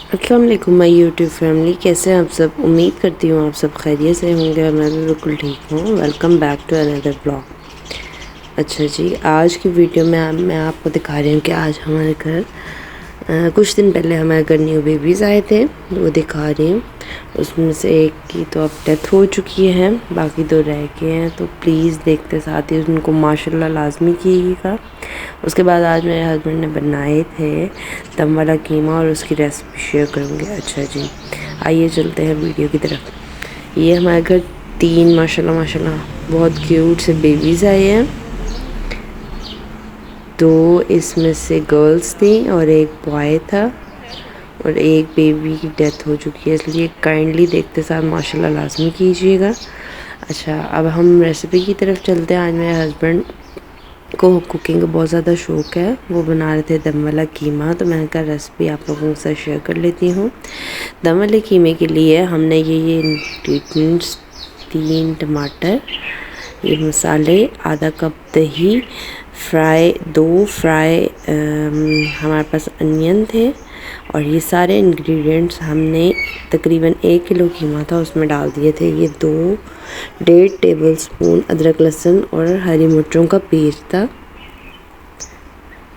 अस्सलाम वालेकुम my YouTube family, कैसे हैं आप सब। उम्मीद करती हूँ आप सब खैरियत से होंगे और मैं भी बिल्कुल ठीक हूँ। Welcome back to another blog. अच्छा जी, आज की वीडियो में मैं आपको दिखा रही हूँ कि आज हमारे घर कुछ दिन पहले हमारे घर न्यू बेबीज़ आए थे, वो दिखा रही हूँ। उसमें से एक की तो अब डेथ हो चुकी है, बाकी दो रह गए हैं, तो प्लीज़ देखते साथ ही उनको माशाल्लाह लाजमी कीजिएगा। उसके बाद आज मेरे हस्बैंड ने बनाए थे दम वाला कीमा और उसकी रेसिपी शेयर करूँगी। अच्छा जी, आइए चलते हैं वीडियो की तरफ। ये हमारे घर 3 माशाल्लाह बहुत क्यूट से बेबीज़ आए हैं। 2 इसमें से गर्ल्स थी और एक बॉय था, और एक बेबी की डेथ हो चुकी है, इसलिए काइंडली देखते साथ माशाल्लाह लाजमी कीजिएगा। अच्छा, अब हम रेसिपी की तरफ चलते हैं। आज मेरे हस्बैंड को कुकिंग का बहुत ज़्यादा शौक़ है, वो बना रहे थे दम वाला कीमा, तो मैंने कहा रेसिपी आप लोगों के साथ शेयर कर लेती हूँ। दम वाले कीमे के लिए हमने ये इंग्रेडिएंट्स 3 टमाटर, ये मसाले, आधा कप दही, दो फ्राई हमारे पास अनियन थे, और ये सारे इंग्रेडिएंट्स हमने तकरीबन 1 किलो कीमा था उसमें डाल दिए थे। ये 2.5 टेबल स्पून अदरक लहसुन और हरी मिर्चों का पेस्ट था,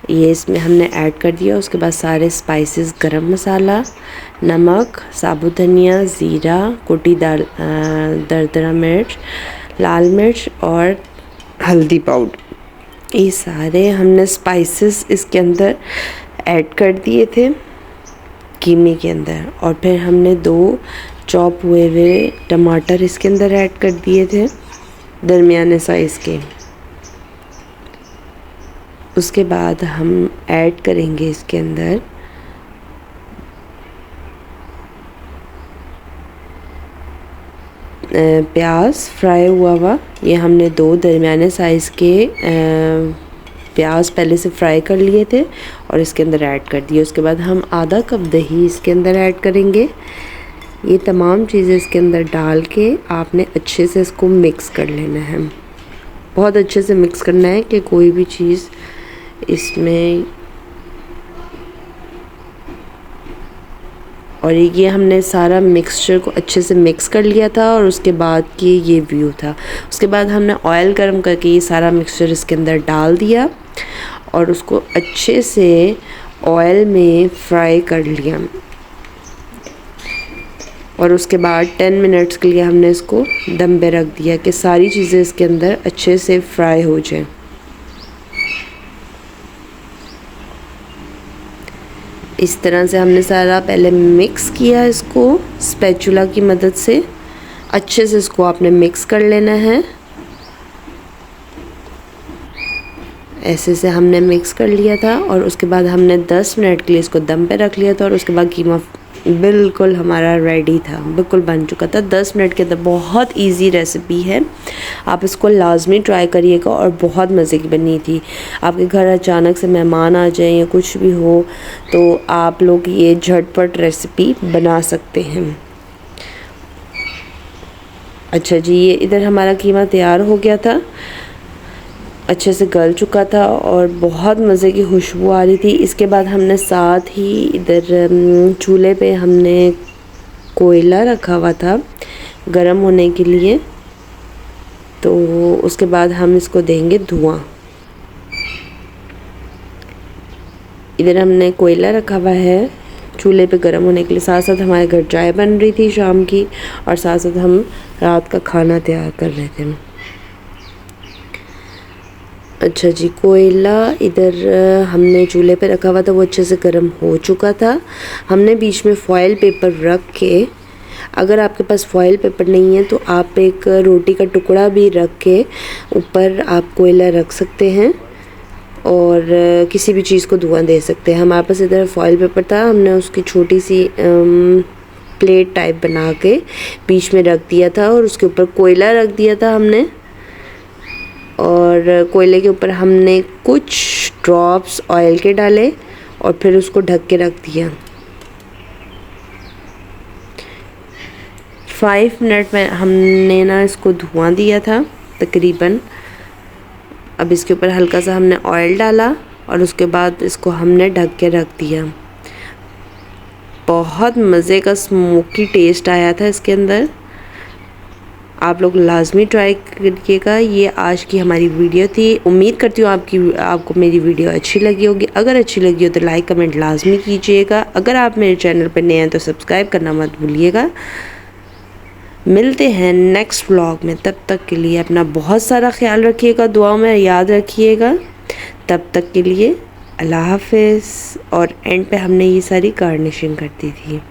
ये इसमें हमने ऐड कर दिया। उसके बाद सारे स्पाइसेस, गरम मसाला, नमक, साबुत धनिया, ज़ीरा, कुटी दरदरा मिर्च, लाल मिर्च और हल्दी पाउडर, ये सारे हमने स्पाइसेस इसके अंदर ऐड कर दिए थे कीमे के अंदर। और फिर हमने 2 चॉप हुए टमाटर इसके अंदर ऐड कर दिए थे, दरमियाने साइज़ के। उसके बाद हम ऐड करेंगे इसके अंदर प्याज फ्राई हुआ, ये हमने 2 दरमियाने साइज़ के प्याज पहले से फ्राई कर लिए थे और इसके अंदर ऐड कर दिए। उसके बाद हम आधा कप दही इसके अंदर ऐड करेंगे। ये तमाम चीज़ें इसके अंदर डाल के आपने अच्छे से इसको मिक्स कर लेना है, बहुत अच्छे से मिक्स करना है कि कोई भी चीज़ इसमें। और ये हमने सारा मिक्सचर को अच्छे से मिक्स कर लिया था, और उसके बाद की ये व्यू था। उसके बाद हमने ऑयल गर्म करके ये सारा मिक्सचर इसके अंदर डाल दिया और उसको अच्छे से ऑयल में फ्राई कर लिया, और उसके बाद 10 मिनट्स के लिए हमने इसको दम पे रख दिया कि सारी चीज़ें इसके अंदर अच्छे से फ्राई हो जाए। इस तरह से हमने सारा पहले मिक्स किया, इसको स्पैचुला की मदद से अच्छे से इसको आपने मिक्स कर लेना है। ऐसे से हमने मिक्स कर लिया था, और उसके बाद हमने 10 मिनट के लिए इसको दम पे रख लिया था, और उसके बाद कीमा बिल्कुल हमारा रेडी था, बिल्कुल बन चुका था 10 मिनट के अंदर। बहुत इजी रेसिपी है, आप इसको लाजमी ट्राई करिएगा, और बहुत मज़े की बनी थी। आपके घर अचानक से मेहमान आ जाए या कुछ भी हो तो आप लोग ये झटपट रेसिपी बना सकते हैं। अच्छा जी, ये इधर हमारा कीमा तैयार हो गया था, अच्छे से गल चुका था और बहुत मज़े की खुशबू आ रही थी। इसके बाद हमने साथ ही इधर चूल्हे पे हमने कोयला रखा हुआ था गरम होने के लिए, तो उसके बाद हम इसको देंगे धुआं। इधर हमने कोयला रखा हुआ है चूल्हे पे गरम होने के लिए, साथ साथ हमारे घर चाय बन रही थी शाम की, और साथ साथ हम रात का खाना तैयार कर रहे थे। अच्छा जी, कोयला इधर हमने चूल्हे पे रखा हुआ था, वो अच्छे से गर्म हो चुका था। हमने बीच में फॉयल पेपर रख के, अगर आपके पास फॉयल पेपर नहीं है तो आप एक रोटी का टुकड़ा भी रख के ऊपर आप कोयला रख सकते हैं, और किसी भी चीज़ को धुआं दे सकते हैं। हमारे पास इधर फॉयल पेपर था, हमने उसकी छोटी सी प्लेट टाइप बना के बीच में रख दिया था, और उसके ऊपर कोयला रख दिया था हमने, और कोयले के ऊपर हमने कुछ ड्रॉप्स ऑयल के डाले और फिर उसको ढक के रख दिया। 5 मिनट में हमने ना इसको धुआं दिया था तकरीबन। अब इसके ऊपर हल्का सा हमने ऑयल डाला और उसके बाद इसको हमने ढक के रख दिया। बहुत मज़े का स्मोकी टेस्ट आया था इसके अंदर। आप लोग लाजमी ट्राई करिएगा। ये आज की हमारी वीडियो थी। उम्मीद करती हूँ आपको मेरी वीडियो अच्छी लगी होगी। अगर अच्छी लगी हो तो लाइक कमेंट लाजमी कीजिएगा। अगर आप मेरे चैनल पर नए हैं तो सब्सक्राइब करना मत भूलिएगा। मिलते हैं नेक्स्ट व्लॉग में। तब तक के लिए अपना बहुत सारा ख्याल रखिएगा, दुआ में याद रखिएगा। तब तक के लिए अल्लाह हाफ़िज़। और एंड पे हमने ये सारी गार्निशिंग कर दी थी।